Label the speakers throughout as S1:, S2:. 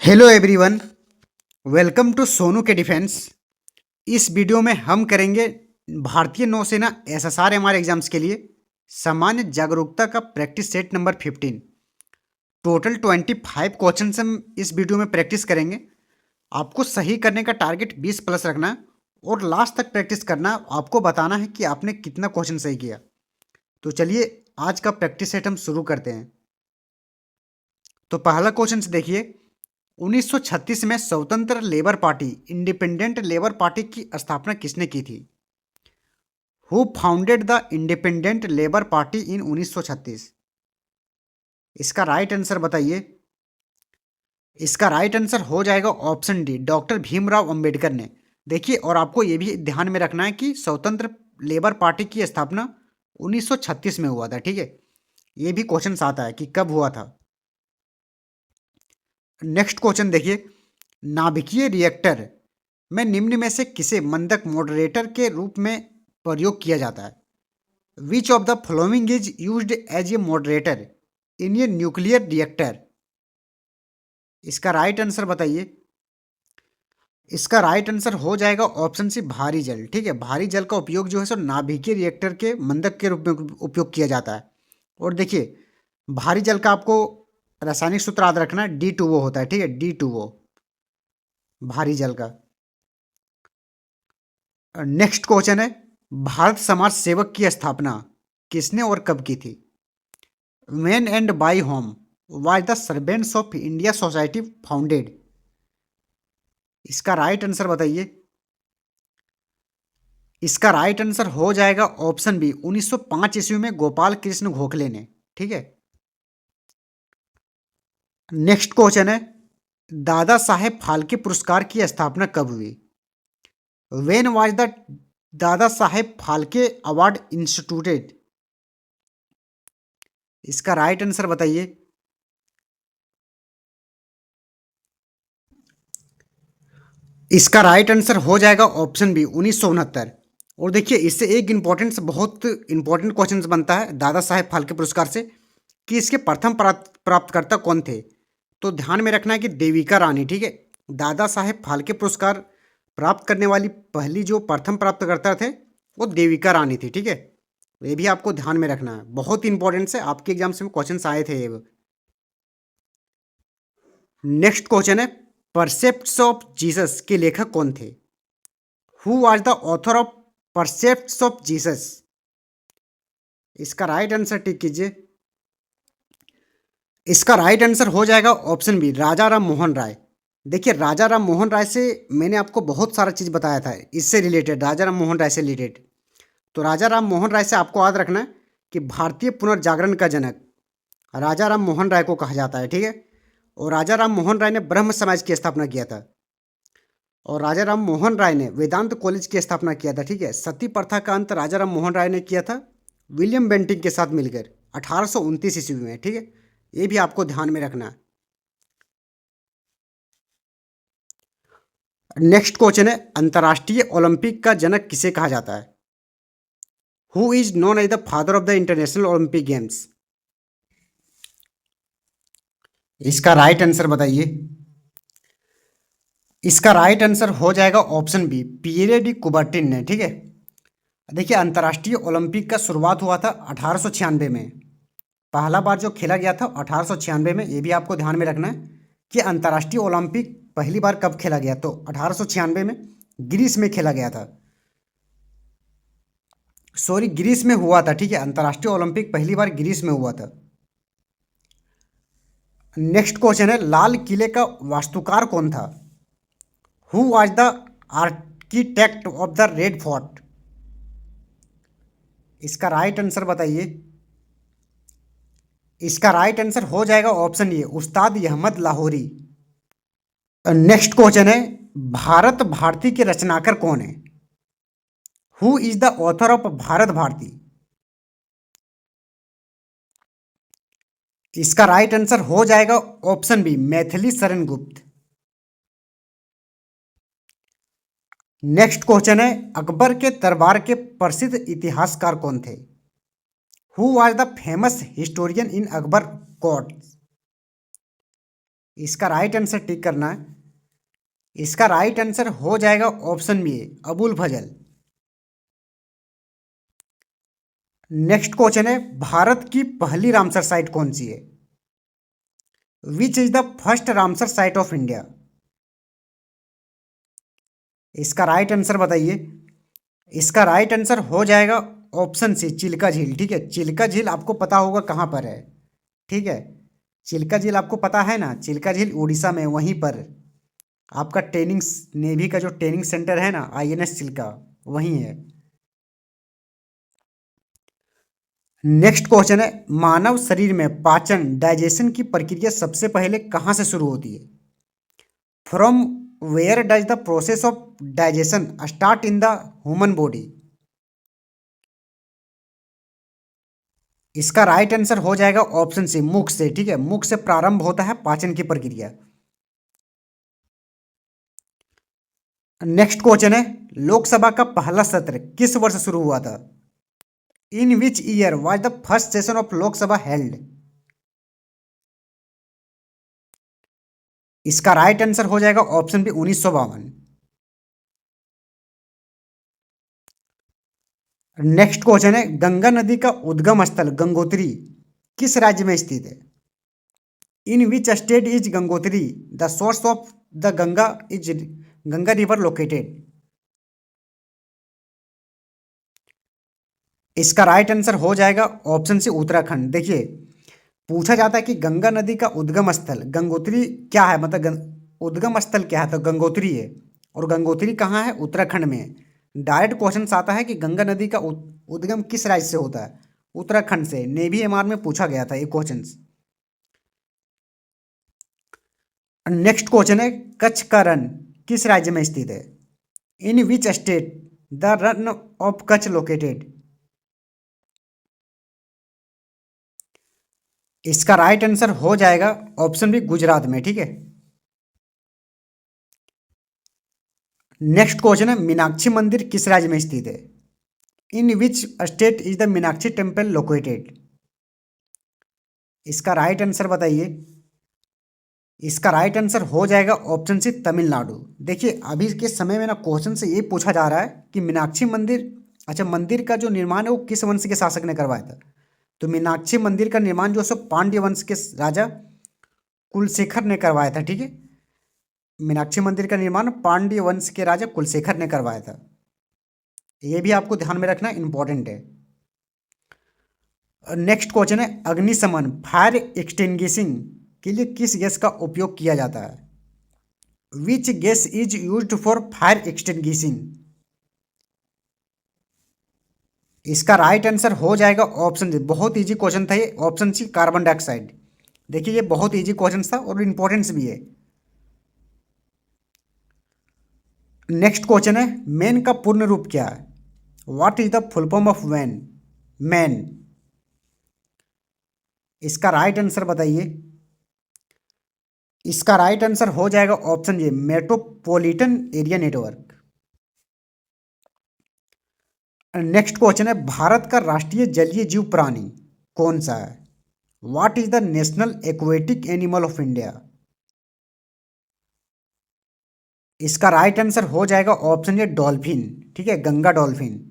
S1: Hello everyone, welcome to Sonu के defence. इस video में हम करेंगे भारतीय नौसेना एसएसआर-एमआर एग्जाम्स के लिए सामान्य जागरूकता का practice set number 15। Total 25 question हम इस वीडियो में प्रैक्टिस करेंगे। आपको सही करने का टारगेट 20 प्लस रखना है और लास्ट तक प्रैक्टिस करना। आपको बताना है कि आपने कितना क्वेश्चन सही किया। तो चलिए आज का प्रैक्टिस सेट हम शुरू करते हैं। तो पहला क्वेश्चन देखिए, 1936 में स्वतंत्र labour party independent labour party की स्थापना किसने की थी? Who founded the independent labour party इन 1936? इसका राइट आंसर बताइए। इसका राइट आंसर हो जाएगा option D, doctor Bhimrao Ambedkar ने। देखिए, और आपको ये भी ध्यान में रखना है कि स्वतंत्र लेबर पार्टी की स्थापना 1936 में हुआ था। ठीक है, ये भी क्वेश्चन आता है कि कब हुआ था। नेक्स्ट क्वेश्चन देखिए, नाभिकीय रिएक्टर में निम्न में से किसे मंदक मॉडरेटर के रूप में प्रयोग किया जाता है? Which of the following is used as a moderator in a nuclear reactor? इसका राइट आंसर बताइए। इसका राइट आंसर हो जाएगा ऑप्शन सी, भारी जल। ठीक है, भारी जल का उपयोग जो है सो नाभिकीय रिएक्टर के मंदक के रूप में उपयोग किया जाता है। और देखिए, भारी जल का आपको रासायनिक सूत्र याद रखना है, D2O होता है। ठीक है, D2O भारी जल का। नेक्स्ट क्वेश्चन है, भारत समाज सेवक की स्थापना किसने और कब की थी? When and by whom was the servants of India society founded? इसका राइट आंसर बताइए। इसका राइट आंसर हो जाएगा ऑप्शन बी, 1905 ईस्वी में गोपाल कृष्ण गोखले ने। ठीक है। नेक्स्ट क्वेश्चन है, दादा साहेब फाल्के पुरस्कार की स्थापना कब हुई? When was the Dada Saheb Phalke award instituted? इसका राइट आंसर बताइए। इसका राइट आंसर हो जाएगा ऑप्शन बी, 1969। और देखिए, इससे एक इंपॉर्टेंट बहुत इंपॉर्टेंट क्वेश्चन बनता है दादा साहेब फाल्के पुरस्कार से कि इसके प्रथम प्राप्तकर्ता कौन थे। तो ध्यान में रखना है कि देविका रानी। ठीक है, दादा साहेब फाल्के पुरस्कार प्राप्त करने वाली पहली जो प्रथम प्राप्तकर्ता थे वो देविका रानी थी। ठीक है, ये भी आपको ध्यान में रखना है, बहुत इंपॉर्टेंट है, आपके एग्जाम्स में क्वेश्चन आए थे ये। नेक्स्ट क्वेश्चन है, परसेप्ट्स ऑफ जीसस के लेखक कौन थे? Who was the author of precepts of Jesus? इसका राइट आंसर टिक कीजिए। इसका राइट आंसर हो जाएगा ऑप्शन बी, राजा राम मोहन राय। देखिए, राजा राम मोहन राय से मैंने आपको बहुत सारा चीज़ बताया था इससे रिलेटेड, राजा राम मोहन राय से रिलेटेड। तो राजा राम मोहन राय से आपको याद रखना है कि भारतीय पुनर्जागरण का जनक राजा राम मोहन राय को कहा जाता है। ठीक है, और राजा राम मोहन राय ने ब्रह्म समाज की स्थापना किया था। और राजा राम मोहन राय ने वेदांत कॉलेज की स्थापना किया था। ठीक है, सती प्रथा का अंत राजा राम मोहन राय ने किया था विलियम बेंटिंक के साथ मिलकर 1829 ईस्वी में। ठीक है, ये भी आपको ध्यान में रखना है। नेक्स्ट क्वेश्चन है, अंतर्राष्ट्रीय ओलंपिक का जनक किसे कहा जाता है? Who is known as the father of the international Olympic games? इसका राइट आंसर बताइए। इसका राइट आंसर हो जाएगा option B, Pierre de Coubertin ने। ठीक है, देखिए, अंतर्राष्ट्रीय ओलंपिक का शुरुआत हुआ था 1896 में। पहला बार जो खेला गया था 1896 में। ये भी आपको ध्यान में रखना है कि अंतर्राष्ट्रीय ओलंपिक पहली बार कब खेला गया, तो 1896 में ग्रीस में खेला गया था। सॉरी, ग्रीस में हुआ था। ठीक है, अंतर्राष्ट्रीय ओलंपिक पहली बार ग्रीस में हुआ था। नेक्स्ट क्वेश्चन है, लाल किले का वास्तुकार कौन था? Who was the architect of the red fort? इसका राइट आंसर बताइए। इसका राइट आंसर हो जाएगा option A, Ustad Ahmad Lahori. Next question है, भारत भारती के रचनाकार कौन है? Who is the author of Bharat Bharati? इसका राइट आंसर हो जाएगा option B, Maithili Sharan Gupt. Next question है, अकबर के दरबार के प्रसिद्ध इतिहासकार कौन थे? Who was the famous historian in Akbar court? इसका राइट आंसर टिक करना है। इसका राइट आंसर हो जाएगा ऑप्शन बी, अबुल फजल। नेक्स्ट क्वेश्चन है, भारत की पहली रामसर साइट कौन सी है? Which is the first Ramsar site of India? इसका राइट आंसर बताइए। इसका राइट आंसर हो जाएगा ऑप्शन सी, चिल्का झील। ठीक है, चिल्का झील आपको पता होगा कहाँ पर है। ठीक है, चिल्का झील आपको पता है ना, चिल्का झील उड़ीसा में, वहीं पर आपका ट्रेनिंग, नेवी का जो ट्रेनिंग सेंटर है ना, आईएनएस चिल्का, वहीं है। नेक्स्ट क्वेश्चन है, मानव शरीर में पाचन डाइजेशन की प्रक्रिया सबसे पहले कहाँ से शुरू होती है? From where does the process of digestion start in the human body? इसका राइट आंसर हो जाएगा ऑप्शन सी, मुख से। ठीक है, मुख से प्रारंभ होता है पाचन की प्रक्रिया। नेक्स्ट क्वेश्चन है, लोकसभा का पहला सत्र किस वर्ष शुरू हुआ था? In which year was the first session of Lok Sabha held? इसका राइट आंसर हो जाएगा ऑप्शन बी, 1952। नेक्स्ट क्वेश्चन है, गंगा नदी का उद्गम स्थल गंगोत्री किस राज्य में स्थित है? In which state is Gangotri the source of the Ganga is Ganga river located? इसका राइट आंसर हो जाएगा ऑप्शन सी, उत्तराखंड। देखिए, पूछा जाता है कि गंगा नदी का उद्गम स्थल गंगोत्री क्या है, मतलब उद्गम स्थल क्या है, तो गंगोत्री है। और गंगोत्री कहाँ है? उत्तराखंड में है। डायरेक्ट क्वेश्चन आता है कि गंगा नदी का उद्गम किस राज्य से होता है? उत्तराखंड से। नेवी एमआर में पूछा गया था ये क्वेश्चन। नेक्स्ट क्वेश्चन है, कच्छ का रण किस राज्य में स्थित है? In which state the Rann of Kutch located? इसका राइट आंसर हो जाएगा ऑप्शन बी, गुजरात में। ठीक है। नेक्स्ट क्वेश्चन है, मीनाक्षी मंदिर किस राज्य में स्थित है? In which state is the Meenakshi temple located? इसका राइट आंसर बताइए। इसका राइट आंसर हो जाएगा ऑप्शन सी, तमिलनाडु। देखिए, अभी के समय में ना क्वेश्चन से ये पूछा जा रहा है कि मीनाक्षी मंदिर, अच्छा, मंदिर का जो निर्माण है वो किस वंश के शासक ने करवाया था? तो मीनाक्षी मंदिर का निर्माण जो है पांड्य वंश के राजा कुलशेखर ने करवाया था। ठीक है, मीनाक्षी मंदिर का निर्माण पांड्य वंश के राजा कुलशेखर ने करवाया था। ये भी आपको ध्यान में रखना इंपॉर्टेंट है। नेक्स्ट क्वेश्चन है, अग्निशमन फायर एक्सटिंग्विशिंग के लिए किस गैस का उपयोग किया जाता है? Which gas is used for fire extinguishing? इसका राइट आंसर हो जाएगा ऑप्शन सी। बहुत इजी क्वेश्चन था ये, ऑप्शन सी, कार्बन डाइऑक्साइड। देखिए, ये बहुत इजी क्वेश्चन था और इंपॉर्टेंस भी है। नेक्स्ट क्वेश्चन है, मैन का पूर्ण रूप क्या है? What is the full form of man? Man. इसका राइट आंसर बताइए। इसका राइट आंसर हो जाएगा option A, metropolitan area network. Next question है, भारत का राष्ट्रीय जलीय जीव प्राणी कौन सा है? What is the national aquatic animal of India? इसका राइट आंसर हो जाएगा ऑप्शन ए, डॉल्फिन। ठीक है, गंगा डॉल्फिन।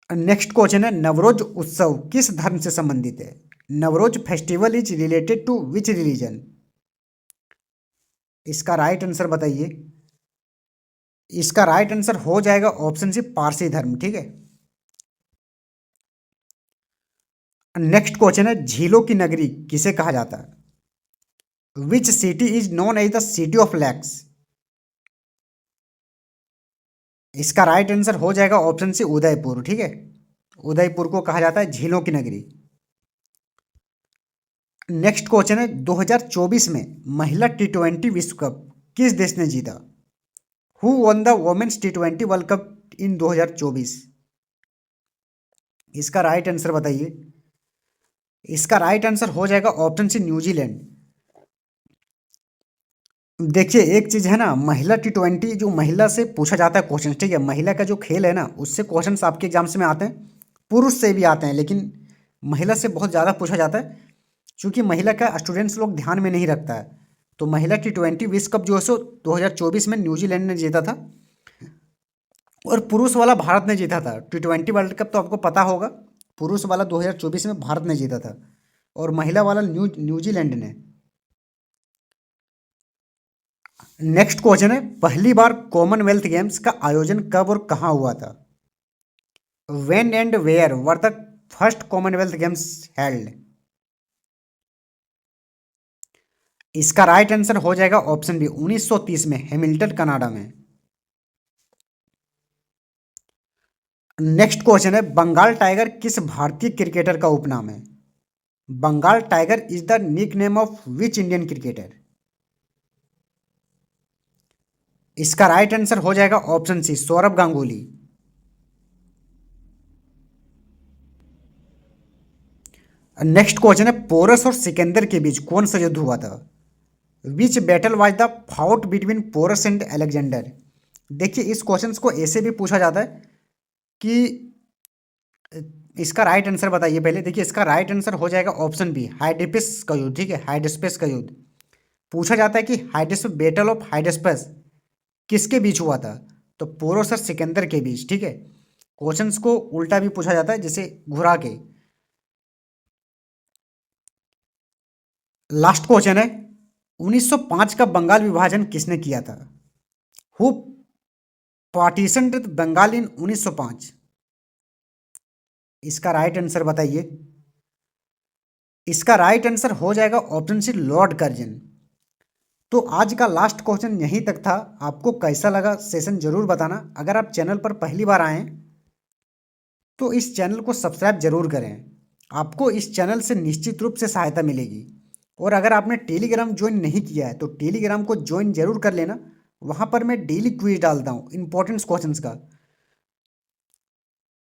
S1: नेक्स्ट क्वेश्चन है, नवरोज उत्सव किस धर्म से संबंधित है? Navroz festival is related to which religion? इसका राइट आंसर बताइए। इसका राइट आंसर हो जाएगा ऑप्शन सी, पारसी धर्म। ठीक है। नेक्स्ट क्वेश्चन है, झीलों की नगरी किसे कहा जाता है? Which city is known as the city of lakes? इसका राइट आंसर हो जाएगा ऑप्शन सी, उदयपुर। ठीक है, उदयपुर को कहा जाता है झीलों की नगरी। नेक्स्ट क्वेश्चन है, 2024 में महिला T20 विश्व कप किस देश ने जीता? Who won the women's T20 world cup in 2024? इसका राइट आंसर बताइए। इसका राइट आंसर हो जाएगा ऑप्शन सी, न्यूजीलैंड। देखिए, एक चीज़ है ना, महिला T20 जो महिला से पूछा जाता है क्वेश्चन, ठीक है, महिला का जो खेल है ना, उससे क्वेश्चंस आपके एग्जाम्स में आते हैं। पुरुष से भी आते हैं, लेकिन महिला से बहुत ज़्यादा पूछा जाता है। क्योंकि महिला का स्टूडेंट्स लोग ध्यान में नहीं रखता है। तो महिला T20 विश्व कप जो है सो 2024 में न्यूजीलैंड ने जीता था, और पुरुष वाला भारत ने जीता था। T20 वर्ल्ड कप तो आपको पता होगा, पुरुष वाला 2024 में भारत ने जीता था, और महिला वाला न्यूजीलैंड ने। नेक्स्ट क्वेश्चन है, पहली बार कॉमनवेल्थ गेम्स का आयोजन कब और कहाँ हुआ था? When and where were the first Commonwealth games held? इसका राइट आंसर हो जाएगा ऑप्शन बी, 1930 में हैमिल्टन कनाडा में। नेक्स्ट क्वेश्चन है, बंगाल टाइगर किस भारतीय क्रिकेटर का उपनाम है? Bengal tiger is the nickname of which Indian cricketer? इसका राइट आंसर हो जाएगा option C, Saurav Ganguly. Next question है, पोरस और सिकंदर के बीच कौन सा युद्ध हुआ था? Which battle was the fought between Porus and Alexander? देखिए, इस क्वेश्चन को ऐसे भी पूछा जाता है कि इसका राइट आंसर बताइए पहले। देखिए, इसका राइट आंसर हो जाएगा ऑप्शन बी, हाइडेस्पस का युद्ध। ठीक है, हाइडेस्पस का युद्ध पूछा जाता है कि हाइडेस्पस, बैटल ऑफ हाइडेस्पस किसके बीच हुआ था? तो पोरस और सिकंदर के बीच। ठीक है, क्वेश्चंस को उल्टा भी पूछा जाता है, जैसे घुरा के। लास्ट क्वेश्चन है, 1905 का बंगाल विभाजन किसने किया था? हु पार्टीशन्ड बंगाल इन 1905? इसका राइट आंसर बताइए। इसका राइट आंसर हो जाएगा ऑप्शन सी, लॉर्ड कर्जन। तो आज का लास्ट क्वेश्चन यहीं तक था। आपको कैसा लगा सेशन जरूर बताना। अगर आप चैनल पर पहली बार आए तो इस चैनल को सब्सक्राइब जरूर करें। आपको इस चैनल से निश्चित रूप से सहायता मिलेगी। और अगर आपने टेलीग्राम ज्वाइन नहीं किया है तो टेलीग्राम को ज्वाइन जरूर कर लेना। वहाँ पर मैं डेली क्विज डालता हूँ इंपॉर्टेंट क्वेश्चंस का।